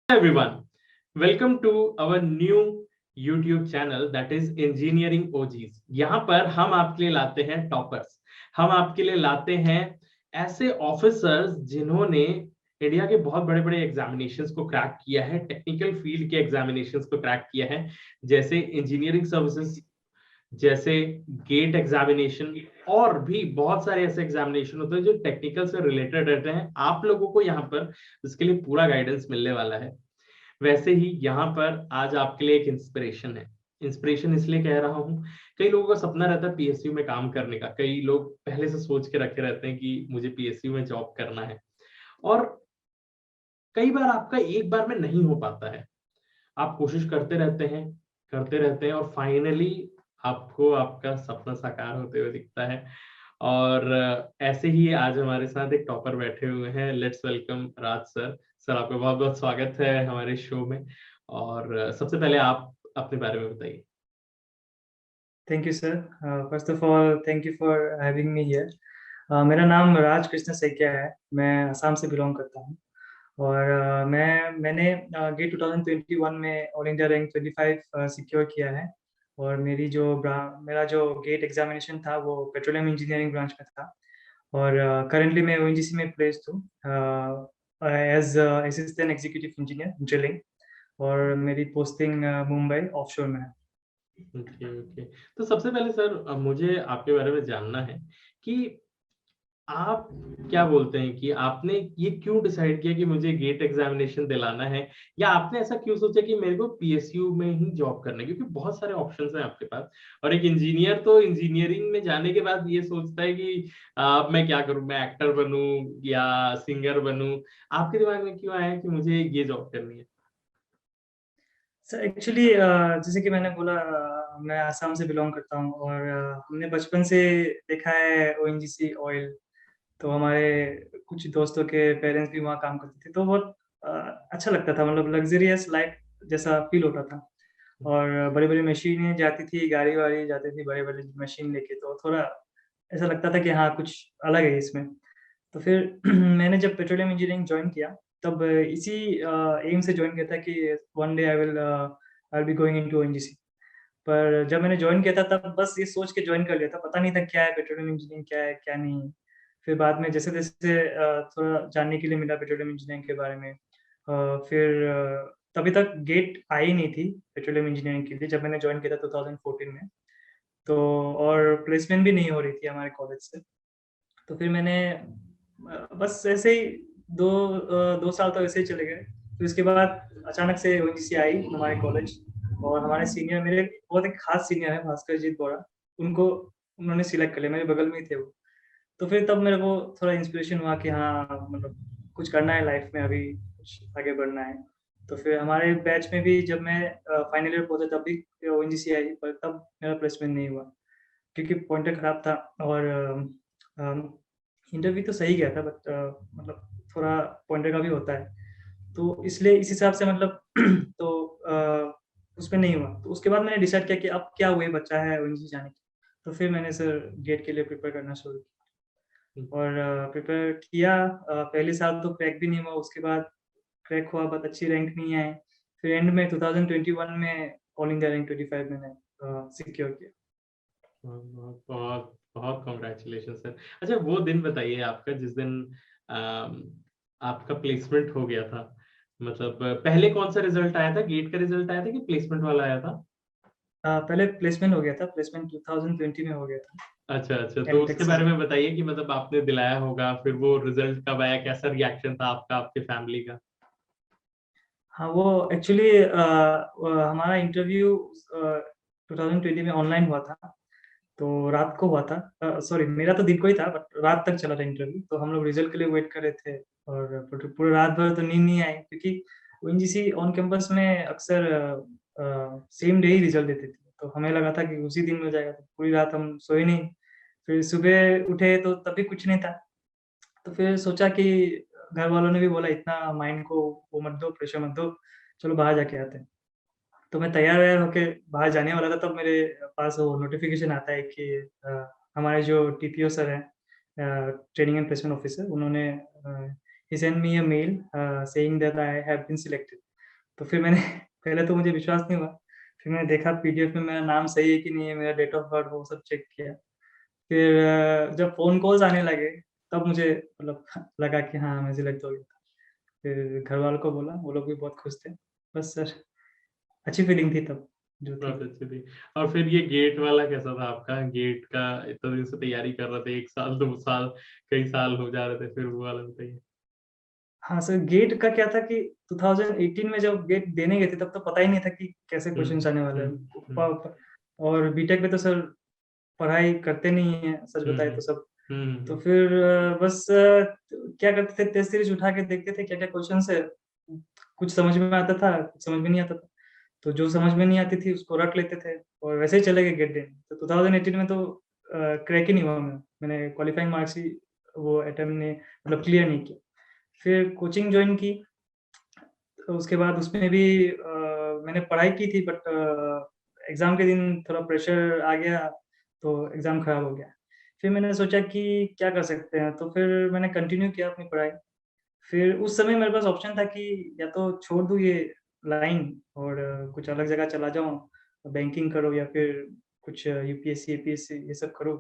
everyone, welcome to our new YouTube channel that is Engineering OGs। यहाँ पर हम आपके लिए लाते हैं टॉपर्स, हम आपके लिए लाते हैं ऐसे ऑफिसर्स जिन्होंने इंडिया के बहुत बड़े-बड़े एग्जामिनेशंस को क्रैक किया है, टेक्निकल फील्ड के एग्जामिनेशंस को क्रैक किया है, जैसे इंजीनियरिंग सर्विसेज, जैसे गेट एग्जामिनेशन और भी बहुत सारे ऐसे एग्जामिनेशन होते हैं जो टेक्निकल से रिलेटेड रहते हैं। आप लोगों को यहाँ पर इसके लिए पूरा गाइडेंस मिलने वाला है। वैसे ही यहाँ पर आज आपके लिए एक इंस्पिरेशन है। इंस्पिरेशन इसलिए कह रहा हूँ, कई लोगों का सपना रहता है पीएसयू में काम करने का। कई लोग पहले से सोच के रखे रहते हैं कि मुझे पीएसयू में जॉब करना है, और कई बार आपका एक बार में नहीं हो पाता है। आप कोशिश करते रहते हैं और फाइनली आपको आपका सपना साकार होते हुए दिखता है। और ऐसे ही आज हमारे साथ एक टॉपर बैठे हुए हैं। Let's welcome Raj sir. Sir, आपका बहुत बहुत स्वागत है हमारे शो में। और सबसे पहले आप अपने बारे में बताइए। Thank you sir. First of all thank you for having me here. मेरा नाम राज कृष्ण सैकिया है। मैं असम से बिलोंग करता हूँ और मैंने गेट 2021 में ऑल इंडिया रैंक 25 सिक्योर किया है। और मेरा जो गेट एग्जामिनेशन था वो पेट्रोलियम इंजीनियरिंग ब्रांच में था। और करेंटली मैं ओएनजीसी में प्लेस्ड हूँ as assistant executive engineer drilling. और मेरी पोस्टिंग मुंबई ऑफशोर में है। ओके। तो सबसे पहले सर, मुझे आपके बारे में जानना है कि आप क्या बोलते हैं कि आपने ये क्यों डिसाइड किया कि मुझे गेट एग्जामिनेशन दिलाना है, या आपने ऐसा क्यों सोचा कि मेरे को पीएसयू में ही जॉब करना है? क्योंकि बहुत सारे ऑप्शंस हैं आपके पास, और एक इंजीनियर तो इंजीनियरिंग में जाने के बाद ये सोचता है कि अब मैं क्या करूं, मैं एक्टर बनूं या सिंगर बनूं। आपके दिमाग में क्यों आया कि मुझे ये जॉब करनी है? सर एक्चुअली जैसे कि मैंने बोला, मैं आसाम से बिलोंग करता हूँ और हमने बचपन से देखा है ओएनजीसी ऑयल। तो हमारे कुछ दोस्तों के पेरेंट्स भी वहाँ काम करते थे, तो बहुत अ, अच्छा लगता था। मतलब लग्जरियस लाइफ जैसा फील होता था। और बड़ी बड़ी मशीनें जाती थी, गाड़ी वाड़ी जाती थी बड़ी बड़ी मशीन लेके, तो थोड़ा ऐसा लगता था कि हाँ कुछ अलग है इसमें। तो फिर मैंने जब पेट्रोलियम इंजीनियरिंग ज्वाइन किया, तब इसी एम से ज्वाइन किया था कि one day I will be going into ONGC. पर जब मैंने ज्वाइन किया था तब बस ये सोच के ज्वाइन कर लिया था, पता नहीं था क्या है पेट्रोलियम इंजीनियरिंग, क्या है क्या नहीं। फिर बाद में जैसे जैसे थोड़ा जानने के लिए मिला पेट्रोलियम इंजीनियरिंग के बारे में। फिर तभी तक गेट आई नहीं थी पेट्रोलियम इंजीनियरिंग के लिए जब मैंने ज्वाइन किया था 2014 में। तो और प्लेसमेंट भी नहीं हो रही थी हमारे कॉलेज से। तो फिर मैंने बस ऐसे ही 2 साल तो ऐसे ही चले गए। फिर उसके बाद अचानक से ओएनजीसी आई हमारे कॉलेज। और हमारे सीनियर, मेरे बहुत एक खास सीनियर है भास्कर जीत बोरा, उनको उन्होंने सिलेक्ट कर लिया, मेरे बगल में ही थे वो। तो फिर तब मेरे को थोड़ा इंस्पिरेशन हुआ कि हाँ मतलब कुछ करना है लाइफ में, अभी कुछ आगे बढ़ना है। तो फिर हमारे बैच में भी जब मैं फाइनल ईयर पहुंचा तब भी ओएनजीसी आई, पर तब मेरा प्लेसमेंट नहीं हुआ क्योंकि पॉइंटर खराब था। और इंटरव्यू तो सही गया था, बट मतलब थोड़ा पॉइंटर का भी होता है, तो इसलिए इस हिसाब से मतलब तो उसमें नहीं हुआ। तो उसके बाद मैंने डिसाइड किया कि अब क्या हुए, बच्चा है ओएनजीसी जाने की। तो फिर मैंने सर गेट के लिए प्रिपेयर करना शुरू किया और प्रिपेयर किया। पहले साल तो क्रैक भी नहीं हुआ, उसके बाद क्रैक हुआ, बहुत अच्छी रैंक नहीं आए। फिर एंड में 2021 में ऑल इंडिया रैंक 25 मैंने सिक्योर किया। बहुत बहुत बहुत कॉन्ग्रेचुलेशन सर। अच्छा, वो दिन बताइए आपका जिस दिन अम, आपका प्लेसमेंट हो गया था। मतलब पहले कौन सा रिजल्ट आया था? गेट का रिजल्ट आया था कि प्लेसमेंट वाला आया था? पहले प्लेसमेंट हो गया था, प्लेसमेंट 2020 में हो गया था अच्छा, तो एमटेक उसके से। बारे में बताइए कि मतलब आपने दिलाया होगा, फिर वो रिजल्ट कब आया, कैसा रिएक्शन था आपका, आपके फैमिली का? हाँ वो एक्चुअली हमारा इंटरव्यू 2020 में ऑनलाइन हुआ था। तो रात को हुआ था, सॉरी मेरा तो दिन को ही था, बट रात तक चला था इंटरव्यू। तो हम लोग रिजल्ट के लिए वेट कर रहे थे और पूरे रात भर तो नींद नहीं आई, क्योंकि ओएनजीसी ऑन कैंपस में अक्सर सेम डे ही रिजल्ट देते थे। तो हमें लगा था कि उसी दिन मिल जाएगा, तो पूरी रात हम सोए नहीं। फिर सुबह उठे तो तभी कुछ नहीं था। तो फिर सोचा कि घर वालों ने भी बोला इतना माइंड को वो मत दो, प्रेशर मत दो, चलो बाहर जाके आते हैं। तो मैं तैयार वैयार होके बाहर जाने वाला था, तब मेरे पास वो नोटिफिकेशन आता है कि हमारे जो टीपीओ सर हैं, ट्रेनिंग एंड प्लेसमेंट ऑफिसर, उन्होंने ही send me a mail saying that I have been selected. तो फिर मैंने पहले तो मुझे विश्वास नहीं हुआ, फिर मैंने देखा पीडीएफ में मेरा नाम सही है कि नहीं है, मेरा डेट ऑफ बर्थ वो सब चेक किया। फिर जब फ़ोन कॉल्स आने लगे, तब मुझे मतलब लगा कि हाँ, मैं सिलेक्ट हो गया। फिर घरवालों को बोला, वो लोग भी बहुत खुश थे। बस सर, अच्छी फीलिंग थी तब, जो थी। बहुत अच्छी थी। और फिर ये गेट वाला कैसा था आपका? गेट का इतना दिन से तैयारी कर रहे थे, 1 साल, 2 साल, कई साल हो जा रहे थे, फिर वो वाला बताइए? हाँ सर, गेट का क्या था कि 2018 में जब गेट देने गए थे, तब तो पता ही नहीं था कि कैसे हुँ, क्वेश्चन्स आने वाले हुँ, हैं। हुँ, और बीटेक में तो सर पढ़ाई करते नहीं हैं, सच हुँ, बताएँ हुँ, तो सब। तो हुँ, फिर बस क्या करते थे, टेस्ट सीरीज़ उठा के देखते थे क्या-क्या क्वेश्चन्स है। कुछ समझ में आता था, कुछ समझ में नहीं आता था। तो जो समझ में नहीं आती थी उसको रट लेते थे और वैसे ही चले गए गेट देने। तो 2018 में तो क्रैक ही नहीं हुआ मैं। मैंने क्वालिफाइंग मार्क्स ही वो अटेम्प्ट नहीं मतलब क्लियर नहीं किया। फिर कोचिंग जॉइन की, तो उसके बाद उसमें भी मैंने पढ़ाई की थी, बट एग्ज़ाम के दिन थोड़ा प्रेशर आ गया, तो एग्ज़ाम खराब हो गया। फिर मैंने सोचा कि क्या कर सकते हैं, तो फिर मैंने कंटिन्यू किया अपनी पढ़ाई। फिर उस समय मेरे पास ऑप्शन था कि या तो छोड़ दूँ ये लाइन और कुछ अलग जगह चला जाऊँ, बैंकिंग करो या फिर कुछ यूपीएससी, एपीएससी ये सब करो।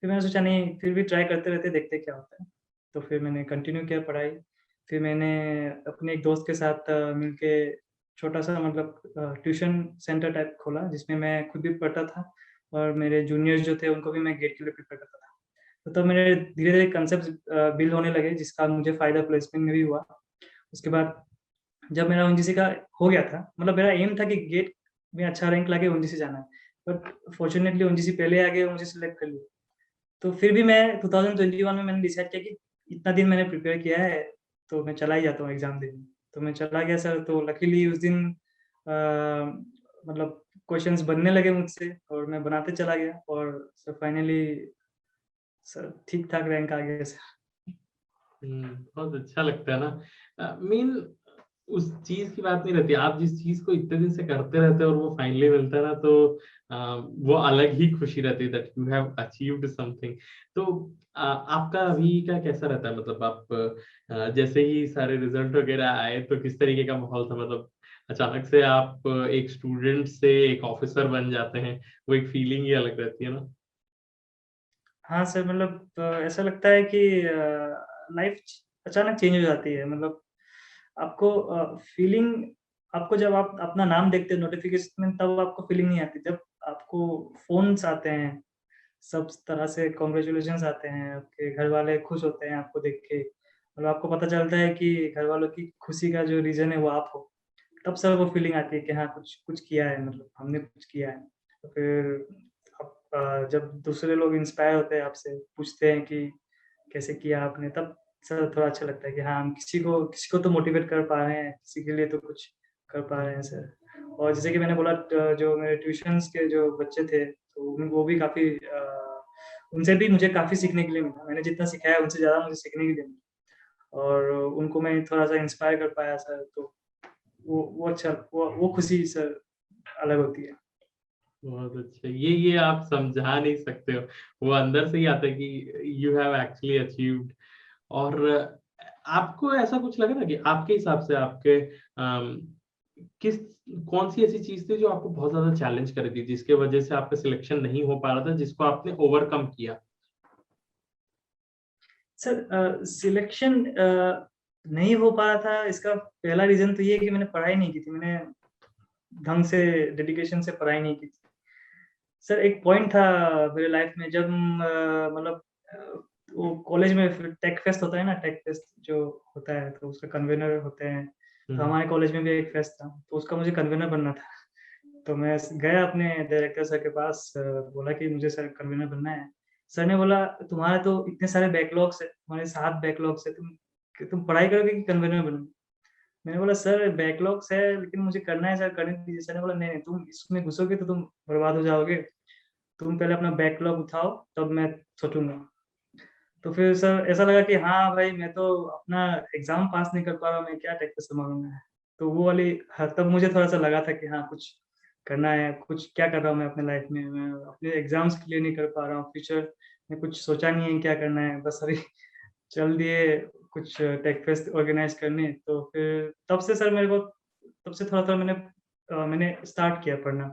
फिर मैंने सोचा नहीं, फिर भी ट्राई करते रहते, देखते क्या होता है। तो फिर मैंने कंटिन्यू किया पढ़ाई। फिर मैंने अपने एक दोस्त के साथ मिलके छोटा-सा मतलब ट्यूशन सेंटर टाइप खोला, जिसमें मैं खुद भी पढ़ता था और मेरे जूनियर्स जो थे उनको भी मैं गेट के लिए प्रिपेयर करता था। तो तब मेरे धीरे-धीरे कॉन्सेप्ट्स बिल्ड होने लगे, जिसका मुझे फ़ायदा प्लेसमेंट में भी हुआ। उसके बाद जब मेरा ओएनजीसी का हो गया था, मतलब मेरा एम था कि गेट में अच्छा रैंक लाके ओएनजीसी जाना है। बट फॉर्च्यूनेटली ओएनजीसी पहले आ गया, मुझे सिलेक्ट कर लिया। तो फिर भी मैं 2021 में मैंने डिसाइड किया कि इतना दिन मैंने प्रिपेयर किया है, तो मैं चला ही जाता हूँ एग्ज़ाम देने। तो मैं चला गया सर, तो लकीली उस दिन मतलब क्वेश्चन्स बनने लगे मुझसे और मैं बनाते चला गया और सर फाइनली सर ठीक-ठाक रैंक आ गया सर। बहुत अच्छा लगता है ना। मेन उस चीज़ की बात नहीं रहती, आप जिस चीज़ को इतने दिन से करते रहते हैं और वो फाइनली मिलता है ना, तो अ, वो अलग ही खुशी रहती है that you have achieved something. तो आपका अभी का कैसा रहता है? मतलब आप जैसे ही सारे रिज़ल्ट वगैरह आए तो किस तरीके का माहौल था? मतलब अचानक से आप एक स्टूडेंट से एक ऑफ़िसर बन जाते हैं, वो एक फीलिंग ही अलग रहती है ना? हाँ सर, मतलब ऐसा लगता है कि लाइफ़ अचानक चेंज हो जाती है। मतलब आपको फीलिंग आपको जब आप अपना नाम देखते हैं नोटिफ़िकेशन में, तब आपको फीलिंग नहीं आती। जब आपको फ़ोन्स आते हैं, सब तरह से कांग्रेचुलेशंस आते हैं, आपके घरवाले खुश होते हैं आपको देख के, और आपको पता चलता है कि घरवालों की खुशी का जो रीज़न है वो आप हो। तब सर वो फीलिंग आती है कि हाँ, कुछ कुछ किया है, मतलब हमने कुछ किया है। तो फिर आप जब दूसरे लोग इंस्पायर होते हैं आपसे, पूछते हैं कि कैसे किया आपने, तब सर थोड़ा अच्छा लगता है कि हाँ, हम किसी को तो मोटिवेट कर पा रहे हैं, किसी के लिए तो कुछ कर पा रहे हैं सर। और जैसे कि मैंने बोला, जो मेरे ट्यूशन्स के जो बच्चे थे, तो वो भी काफ़ी उनसे भी मुझे काफ़ी सीखने के लिए मिला। मैंने जितना सिखाया उनसे ज़्यादा मुझे सीखने के लिए मिला, और उनको मैं थोड़ा-सा इंस्पायर कर पाया सर, तो वो अच्छा वो खुशी सर अलग होती है। बहुत अच्छा। ये आप समझा नहीं सकते हो। वो अंदर से ही आता है कि यू हैव एक्चुअली अचीव्ड। और आपको ऐसा कुछ लगा ना कि आपके हिसाब से आपके किस कौन-सी ऐसी चीज़ थी जो आपको बहुत ज़्यादा चैलेंज कर रही थी, जिसके वजह से आपका सिलेक्शन नहीं हो पा रहा था, जिसको आपने ओवरकम किया? सर सिलेक्शन नहीं हो पाया था, इसका पहला रीज़न तो ये है कि मैंने पढ़ाई नहीं की थी। मैंने ढंग से डेडिकेशन से पढ़ाई नहीं की थी। सर एक पॉइंट था मेरे लाइफ में, जब मतलब वो कॉलेज में फिर टेक फेस्ट होता है ना, टेक फेस्ट जो होता है, तो उसका कन्वेनर होते हैं। तो हुँ, हमारे कॉलेज में भी एक फेस्ट था, तो उसका मुझे कन्वेनर बनना था। तो मैं गया अपने डायरेक्टर सर के पास, बोला कि मुझे सर कन्वीनर बनना है। सर ने बोला, तुम्हारे तो इतने सारे बैकलॉग्स है, तुम्हारे 7 बैकलॉग्स है, तुम पढ़ाई करोगे कि कन्वीनर बनोगे? मैंने बोला सर बैकलॉग्स है, लेकिन मुझे करना है सर, करने दीजिए। सर ने बोला नहीं, नहीं, तुम इसमें घुसोगे तो तुम बर्बाद हो जाओगे। तुम पहले अपना बैकलॉग उठाओ, तब मैं सोचूँगा। तो फिर सर ऐसा लगा कि हाँ भाई, मैं तो अपना एग्ज़ाम पास नहीं कर पा रहा हूँ, मैं क्या टेक पे संभालूँगा। तो वो वाली हाँ, तब मुझे थोड़ा-सा लगा था कि हाँ, कुछ करना है, कुछ क्या कर रहा हूँ मैं अपने लाइफ़ में, मैं अपने एग्ज़ाम्स क्लियर नहीं कर पा रहा हूँ, फ्यूचर में कुछ सोचा नहीं है क्या करना है, बस अभी चल दिए कुछ टेक फेस्ट ऑर्गेनाइज़ करने। तो फिर तब से सर मेरे को तब से थोड़ा-थोड़ा मैंने स्टार्ट किया पढ़ना।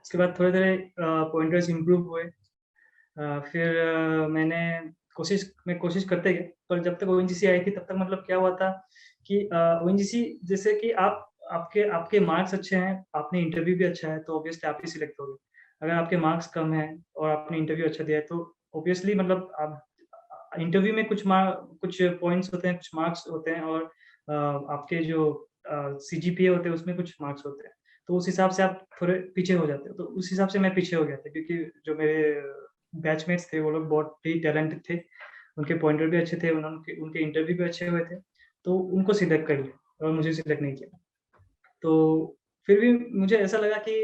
उसके बाद थोड़े-थोड़े पॉइंटर्स इम्प्रूव हुए। फिर मैं कोशिश करते गए, पर जब तक ओएनजीसी आई थी तब तक मतलब क्या हुआ था कि ओएनजीसी जैसे कि आपके आपके मार्क्स अच्छे हैं, आपने इंटरव्यू भी अच्छा है, तो ऑब्वियसली आप ही सिलेक्ट होगे। अगर आपके मार्क्स कम हैं और आपने इंटरव्यू अच्छा दिया है, तो ऑब्वियसली मतलब आप इंटरव्यू में कुछ पॉइंट्स होते हैं, कुछ मार्क्स होते हैं और आपके जो सीजीपीए होते हैं, उसमें कुछ मार्क्स होते हैं। तो उस हिसाब से आप थोड़े पीछे हो जाते हो। तो उस हिसाब से मैं पीछे हो गया था क्योंकि जो मेरे बैचमेट्स थे, वो लोग बहुत ही टैलेंटेड थे। उनके पॉइंटर भी अच्छे थे, उनके उनके इंटरव्यू भी अच्छे हुए थे। तो उनको सिलेक्ट कर लिया और मुझे सिलेक्ट नहीं किया। तो फिर भी मुझे ऐसा लगा कि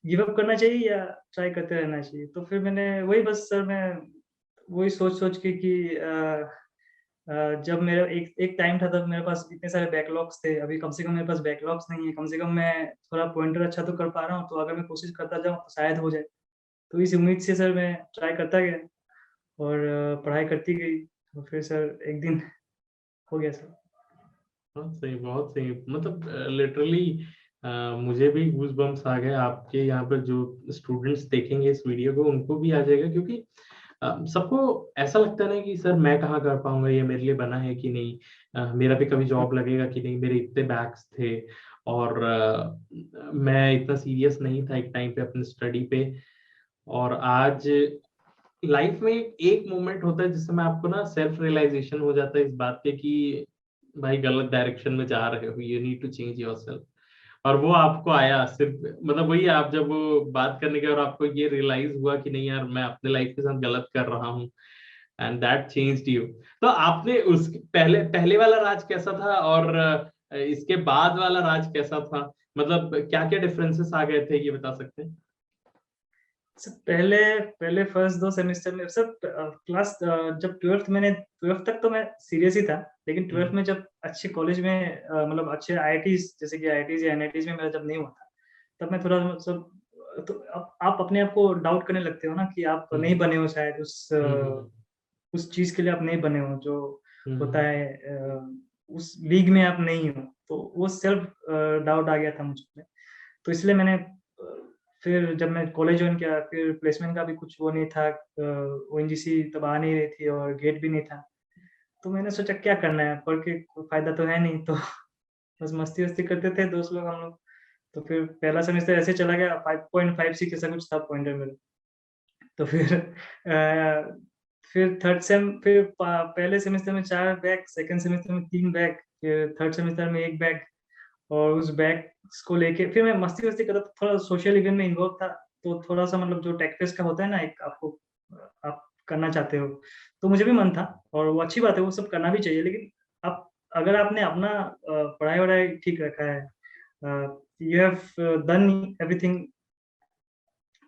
गिव अप करना चाहिए या ट्राई करते रहना चाहिए। तो फिर मैंने वही बस सर मैं वही सोच-सोच के कि जब मेरा एक एक टाइम था तब मेरे पास इतने सारे बैकलॉग्स थे, अभी कम से कम मेरे पास बैकलॉग्स नहीं है, कम से कम मैं थोड़ा पॉइंटर अच्छा तो कर पा रहा हूँ, तो अगर मैं कोशिश करता जाऊँ तो शायद हो जाए। तो इस उम्मीद से सर मैं ट्राई करता गया और पढ़ाई करती गई, तो फिर सर एक दिन हो गया सर। हाँ, सही, बहुत सही। मतलब लिटरली मुझे भी गूज बम्स आ गए। आपके यहाँ पर जो स्टूडेंट्स देखेंगे इस वीडियो को, उनको भी आ जाएगा, क्योंकि सबको ऐसा लगता है ना कि सर मैं कहाँ कर पाऊंगा, ये मेरे लिए बना है कि नहीं, मेरा भी कभी जॉब लगेगा कि नहीं, मेरे इतने बैक्स थे और मैं इतना सीरियस नहीं था एक टाइम पे अपने स्टडी पे। और आज लाइफ में एक मोमेंट होता है जिससे मैं आपको ना सेल्फ रियलाइजेशन हो जाता है इस बात पे कि भाई गलत डायरेक्शन में जा रहे हो, you need to change yourself. और वो आपको आया सिर्फ, मतलब वही आप जब वो बात करने के और आपको ये रियलाइज हुआ कि नहीं यार, मैं अपने लाइफ के साथ गलत कर रहा हूँ, एंड दैट चेंज्ड यू। तो आपने उस पहले पहले वाला राज कैसा था और इसके बाद वाला राज कैसा था? मतलब क्या क्या डिफरेंसेस आ गए थे, ये बता सकते हैं? सर पहले पहले फर्स्ट 2 सेमेस्टर में सब जब 12th तक तो मैं सीरियस ही था, लेकिन 12th में जब अच्छे कॉलेज में मतलब अच्छे आईआईटीज़ जैसे कि आईआईटीज़ या एनआईटीज़ में मेरा जब नहीं हुआ था, तब मैं थोड़ा मतलब तो आप अपने आप को डाउट करने लगते हो ना कि आप हम्म, नहीं बने हो शायद हम्म, उस चीज़ के लिए आप नहीं बने हो जो होता हम्म, है उस लीग में आप नहीं हो। तो वो सेल्फ डाउट आ गया था मुझ में। तो इसलिए मैंने फिर जब मैं कॉलेज जॉइन किया, फिर प्लेसमेंट का भी कुछ वो नहीं था, ओएनजीसी तब आ नहीं रही थी और गेट भी नहीं था। तो मैंने सोचा क्या करना है, पढ़ के कोई फ़ायदा तो है नहीं, तो बस मस्ती-वस्ती करते थे दोस्त लोग हम लोग। तो फिर पहला सेमेस्टर ऐसे चला गया, 5.56 ऐसा कुछ था पॉइंटर मेरा। तो फिर फिर थर्ड सेम फिर पहले सेमेस्टर में 4 बैक, सेकंड सेमेस्टर में 3 बैक, फिर थर्ड सेमेस्टर में 1 बैक। और उस बैग्स को लेके फिर मैं मस्ती-वस्ती कर रहा था, थोड़ा सोशल इवेंट में इन्वॉल्व था, तो थोड़ा-सा मतलब जो टेक फेस्ट का होता है ना एक आपको आप करना चाहते हो, तो मुझे भी मन था और वो अच्छी बात है, वो सब करना भी चाहिए। लेकिन आप अगर आपने अपना पढ़ाई-वढ़ाई ठीक रखा है, you have done everything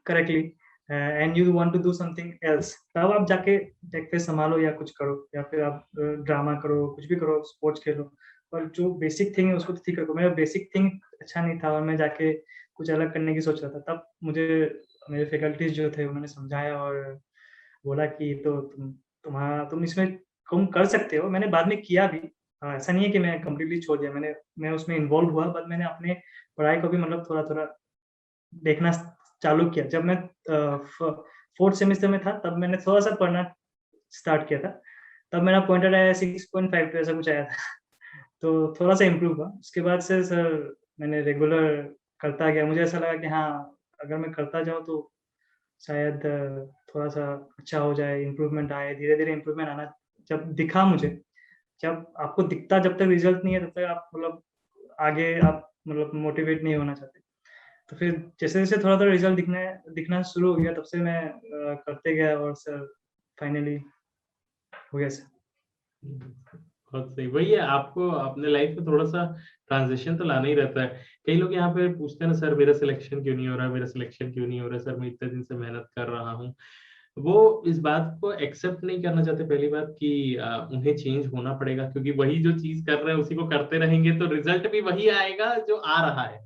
correctly and you want to do something else, तब आप जाके टेक फेस्ट संभालो या कुछ करो या फिर आप ड्रामा करो, कुछ भी करो, स्पोर्ट्स खेलो। पर जो बेसिक थिंग है उसको तो ठीक रखो। मेरा बेसिक थिंग अच्छा नहीं था और मैं जाके कुछ अलग करने की सोच रहा था। तब मुझे मेरे फैकल्टीज़ जो थे उन्होंने समझाया और बोला कि तो तुम इसमें तुम कर सकते हो। मैंने बाद में किया भी। ऐसा नहीं है कि मैं कंप्लीटली छोड़ दिया। मैं उसमें इन्वॉल्व हुआ, बट मैंने अपने पढ़ाई को भी मतलब थोड़ा-थोड़ा देखना चालू किया। जब मैं अ, फ 4th सेमेस्टर में था तब मैंने थोड़ा-सा पढ़ना स्टार्ट किया था। तब मेरा पॉइंटर आया 6.52 ऐसा कुछ आया था। तो थोड़ा-सा इम्प्रूव हुआ। उसके बाद से सर मैंने रेगुलर करता गया। मुझे ऐसा लगा कि हाँ, अगर मैं करता जाऊँ तो शायद थोड़ा-सा अच्छा हो जाए, इम्प्रूवमेंट आए, धीरे-धीरे इम्प्रूवमेंट आना जब दिखा मुझे, जब आपको दिखता जब तक रिज़ल्ट नहीं है तब तक आप मतलब आगे आप मतलब मोटिवेट नहीं होना चाहते। तो फिर जैसे-जैसे थोड़ा-थोड़ा रिज़ल्ट दिखना शुरू हो गया तब से मैं करते गया और सर फाइनली हो गया सर। बहुत सही। वही है, आपको अपने लाइफ में थोड़ा-सा ट्रांज़िशन तो लाना ही रहता है। कई लोग यहाँ पे पूछते हैं ना, सर मेरा सिलेक्शन क्यों नहीं हो रहा है, मेरा सिलेक्शन क्यों नहीं हो रहा है, सर मैं इतने दिन से मेहनत कर रहा हूँ। वो इस बात को एक्सेप्ट नहीं करना चाहते, पहली बात कि उन्हें चेंज होना पड़ेगा, क्योंकि वही जो चीज़ कर रहे हैं उसी को करते रहेंगे तो रिज़ल्ट भी वही आएगा जो आ रहा है।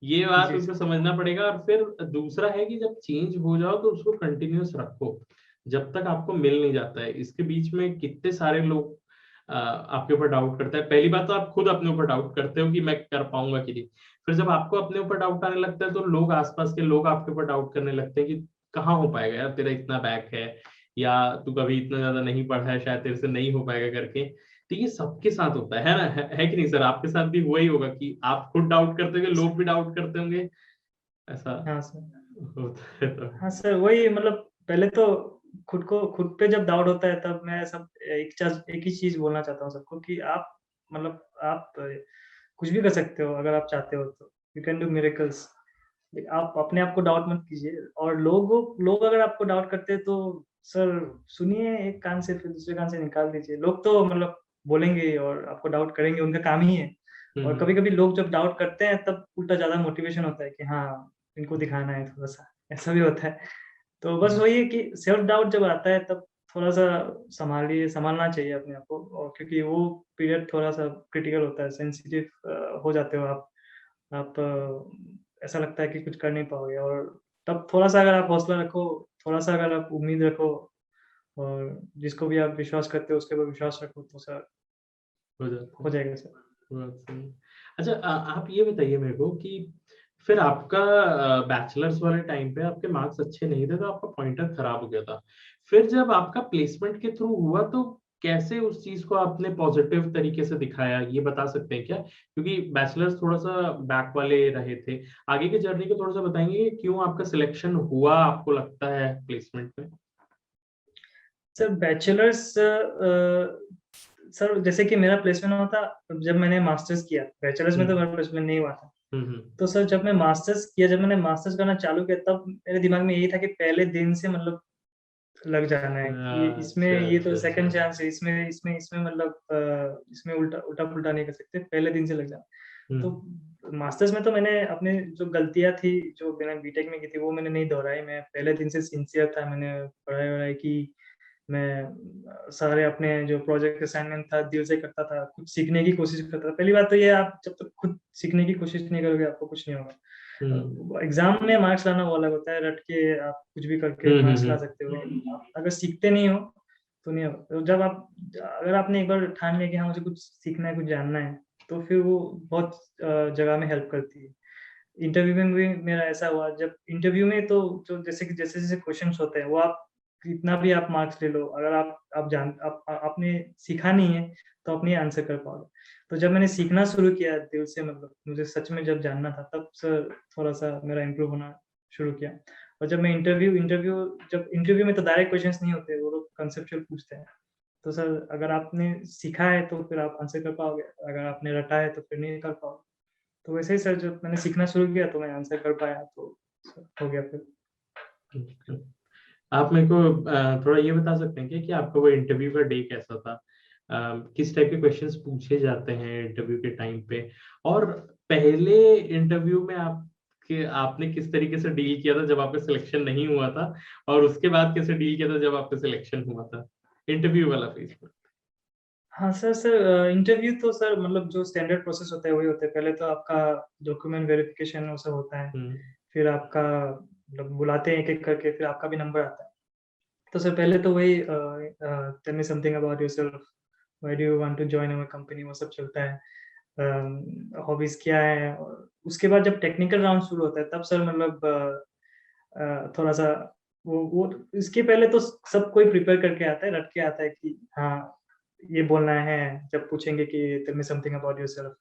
ये बात जी उनको सर। समझना पड़ेगा। और फिर दूसरा है कि जब चेंज हो जाओ तो उसको कंटिन्यूअस रखो, जब तक आपको मिल नहीं जाता है। इसके बीच में कितने सारे लोग आपके ऊपर डाउट करता है। पहली बात तो आप खुद अपने ऊपर डाउट करते हो कि मैं कर पाऊंगा कि नहीं। फिर जब आपको अपने ऊपर डाउट आने लगता है तो लोग, आसपास के लोग आपके ऊपर डाउट करने लगते हैं कि कहाँ हो पाएगा यार, तेरा इतना बैक है, या तू कभी इतना ज्यादा नहीं पढ़ा है, शायद तेरे से नहीं हो पाएगा करके। तो ये सबके साथ होता है ना, है कि नहीं सर? आपके साथ भी वही होगा कि आप खुद डाउट करते होंगे, लोग भी डाउट करते होंगे, ऐसा हाँ सर। होता है तो। हाँ सर, वही मतलब पहले तो खुद पे जब डाउट होता है तब मैं सब एक ही चीज बोलना चाहता हूँ सबको कि आप मतलब आप कुछ भी कर सकते हो अगर आप चाहते हो तो। You can do miracles. आप अपने आप को डाउट मत कीजिए, और लोग अगर आपको डाउट करते हैं तो सर सुनिए एक कान से फिर दूसरे कान से निकाल दीजिए। लोग तो मतलब बोलेंगे ही और आपको डाउट करेंगे, उनका काम ही है। और हम्म। कभी-कभी लोग जब डाउट करते हैं तब उल्टा ज़्यादा मोटिवेशन होता है कि हाँ, इनको दिखाना है थोड़ा-सा, ऐसा भी होता है। तो बस हम्म। वही है कि सेल्फ डाउट जब आता है तब थोड़ा-सा संभालना चाहिए अपने आप को, और क्योंकि वो पीरियड थोड़ा-सा क्रिटिकल होता है, सेंसिटिव हो जाते हो आप। आप ऐसा लगता है कि कुछ कर नहीं पाओगे, और तब थोड़ा-सा अगर आप हौसला रखो, थोड़ा-सा अगर आप उम्मीद रखो, और जिसको भी आप विश्वास करते हो उसके ऊपर विश्वास रखो तो सर हो जाता है। हो जाएगा सर। बात सही है। अच्छा, आप ये बताइए मेरे को कि फिर आपका बैचलर्स वाले टाइम पे आपके मार्क्स अच्छे नहीं थे तो आपका पॉइंटर खराब हो गया था। फिर जब आपका प्लेसमेंट के थ्रू हुआ तो कैसे उस चीज को आपने पॉजिटिव तरीके से दिखाया, ये बता सकते हैं क्या? क्योंकि बैचलर्स थोड़ा सा बैक वाले रहे थे। आगे की जर्नी को थोड़ा सा बताएंगे कि क्यों आपका सिलेक्शन हुआ, आपको लगता है प्लेसमेंट में? सर बैचलर्स सर जैसे कि मेरा प्लेसमेंट हुआ था जब मैंने मास्टर्स किया, बैचलर्स में तो हम्म। मेरा प्लेसमेंट नहीं हुआ था। हम्म। तो सर जब मैंने मास्टर्स करना चालू किया तब मेरे दिमाग में यही था कि पहले दिन से मतलब लग जाना है कि इसमें अच्छा, ये तो अच्छा, अच्छा। सेकंड चांस है, इसमें मतलब इसमें उल्टा-पुल्टा नहीं कर सकते, पहले दिन से लग जाना। तो हम्म। मास्टर्स में तो मैंने अपने जो गलतियाँ थी, जो मैंने बीटेक में की थी, वो मैंने नहीं दोहराई। मैं पहले दिन से सिंसियर था, मैंने पढ़ाई-वढ़ाई की। मैं सारे अपने जो प्रोजेक्ट असाइनमेंट था, दिल से करता था, कुछ सीखने की कोशिश करता था। पहली बात तो ये है, आप जब तक खुद सीखने की कोशिश नहीं करोगे, आपको कुछ नहीं होगा। हम्म। एग्ज़ाम में मार्क्स लाना वो अलग होता है, रट के आप कुछ भी करके हम्म। मार्क्स ला सकते हो। आप अगर सीखते नहीं हो, तो नहीं होगा। तो जब आप अगर आपने एक बार ठान लिया कि हाँ, मुझे कुछ सीखना है, कुछ जानना है, तो फिर वो बहुत जगह में हेल्प करती है। इंटरव्यू में भी मेरा ऐसा हुआ, जब इंटरव्यू में तो जो जैसे-जैसे क्वेश्चन्स होते हैं, वो आप कितना भी आप मार्क्स ले लो, अगर आपने सीखा नहीं है, तो आप नहीं आंसर कर पाओगे। तो जब मैंने सीखना शुरू किया दिल से, मतलब मुझे सच में जब जानना था, तब से थोड़ा-सा मेरा इम्प्रूव होना शुरू किया। और जब मैं इंटरव्यू में तो डायरेक्ट क्वेश्चन्स नहीं होते, वो लोग कॉन्सेप्चुअल पूछते हैं। तो सर अगर आपने सीखा है, तो फिर आप आंसर कर पाओगे, अगर आपने रटा है, तो फिर नहीं कर पाओगे। तो वैसे ही सर जब मैंने सीखना शुरू किया, तो मैं आंसर कर पाया, तो सर हो गया फिर। हम्म। आप मेरे को थोड़ा ये बता सकते हैं क्या कि आपका वो इंटरव्यू का डे कैसा था? किस टाइप के क्वेश्चंस पूछे जाते हैं इंटरव्यू के टाइम पे? और पहले इंटरव्यू में आपने किस तरीके से डील किया था जब आपका सिलेक्शन नहीं हुआ था, और उसके बाद कैसे डील किया था जब आपका सिलेक्शन हुआ था, इंटरव्यू वाला फेज पर? हाँ, इंटरव्यू तो सर मतलब जो स्टैंडर्ड प्रोसेस होता है वही होता है। पहले तो आपका डॉक्यूमेंट वेरिफिकेशन वो सब होता है। हम्म। फिर आपका मतलब बुलाते हैं एक-एक करके, फिर आपका भी नंबर आता है। तो सर पहले तो वही tell me something about yourself, why do you want to join our company, वो सब चलता है। हॉबीज़ क्या है? और उसके बाद जब टेक्निकल राउंड शुरू होता है तब सर मतलब थोड़ा-सा वो इसके पहले तो सब कोई प्रिपेयर करके आता है, रट के आता है कि हाँ, ये बोलना है। जब पूछेंगे कि tell me something about yourself,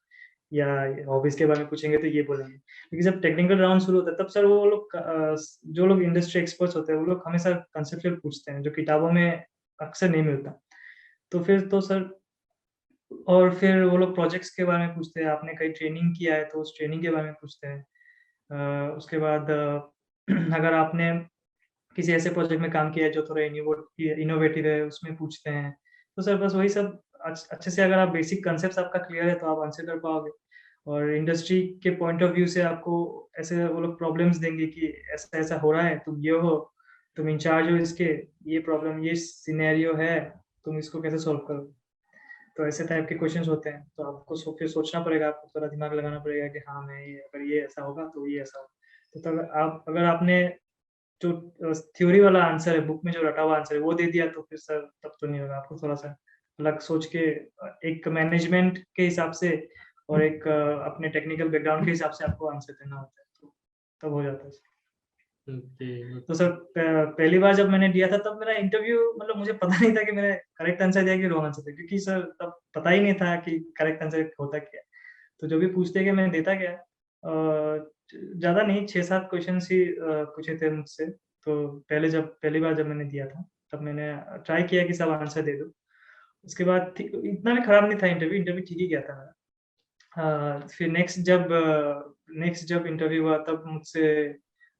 या हॉबीज़ के बारे में पूछेंगे तो ये बोलेंगे। लेकिन जब टेक्निकल राउंड शुरू होता है तब सर वो लोग जो लोग इंडस्ट्री एक्सपर्ट्स होते हैं, वो लोग हमेशा कॉन्सेप्चुअल पूछते हैं, जो किताबों में अक्सर नहीं मिलता। तो फिर तो सर और फिर वो लोग प्रोजेक्ट्स के बारे में पूछते हैं, आपने कहीं ट्रेनिंग किया है तो उस ट्रेनिंग के बारे में पूछते हैं। उसके बाद अगर आपने किसी ऐसे प्रोजेक्ट में काम किया है जो थोड़ा इनोवेटिव है, उसमें पूछते हैं। तो सर बस वही सब अच्छे से अगर आप बेसिक कांसेप्ट्स आपका क्लियर है तो आप आंसर कर पाओगे। और इंडस्ट्री के पॉइंट ऑफ व्यू से आपको ऐसे वो लोग प्रॉब्लम्स देंगे कि ऐसा-ऐसा हो रहा है, तुम ये हो, तुम इंचार्ज हो इसके, ये प्रॉब्लम, ये सिनेरियो है, तुम इसको कैसे सॉल्व करोगे? तो ऐसे टाइप के क्वेश्चन्स होते हैं, तो आपको फिर सोचना पड़ेगा, आपको थोड़ा दिमाग लगाना पड़ेगा कि हाँ, मैं ये अगर ये ऐसा होगा तो ये ऐसा होगा। तो तब आप अगर आपने जो थ्योरी वाला आंसर है, बुक में जो रटा हुआ आंसर है, वो दे दिया तो फिर सर तब तो नहीं होगा, आपको थोड़ा-सा अलग सोच के एक मैनेजमेंट के हिसाब से और एक अपने टेक्निकल बैकग्राउंड के हिसाब से आपको आंसर देना होता है, तो तब हो जाता है। ओके, तो सर पहली बार जब मैंने दिया था तब मेरा इंटरव्यू मतलब मुझे पता नहीं था कि मैंने करेक्ट आंसर दिया कि रॉन्ग आंसर दिया, क्योंकि सर तब पता ही नहीं था कि करेक्ट आंसर होता क्या है। तो जो भी पूछते गए मैं देता गया। ज़्यादा नहीं 6-7 क्वेश्चन्स ही पूछे थे मुझसे। तो पहली बार जब मैंने दिया था, तब मैंने ट्राई किया कि सब आंसर दे दूँ। उसके बाद ठीक इतना भी खराब नहीं था इंटरव्यू ठीक ही गया था मेरा। फिर नेक्स्ट जब इंटरव्यू हुआ तब मुझसे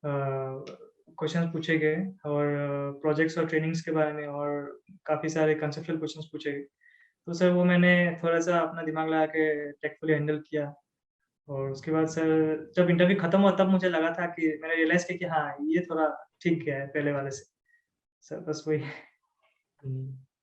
क्वेश्चंस पूछे गए और प्रोजेक्ट्स और ट्रेनिंग्स के बारे में और काफ़ी सारे कंसेप्चुअल क्वेश्चंस पूछे गए। तो सर वो मैंने थोड़ा-सा अपना दिमाग लगा के टेक्टफुली हैंडल किया और उसके बाद सर जब इंटरव्यू खत्म हुआ तब मुझे लगा था कि मैंने रियलाइज़ किया कि हाँ, ये थोड़ा ठीक गया है पहले वाले से। सर बस वही।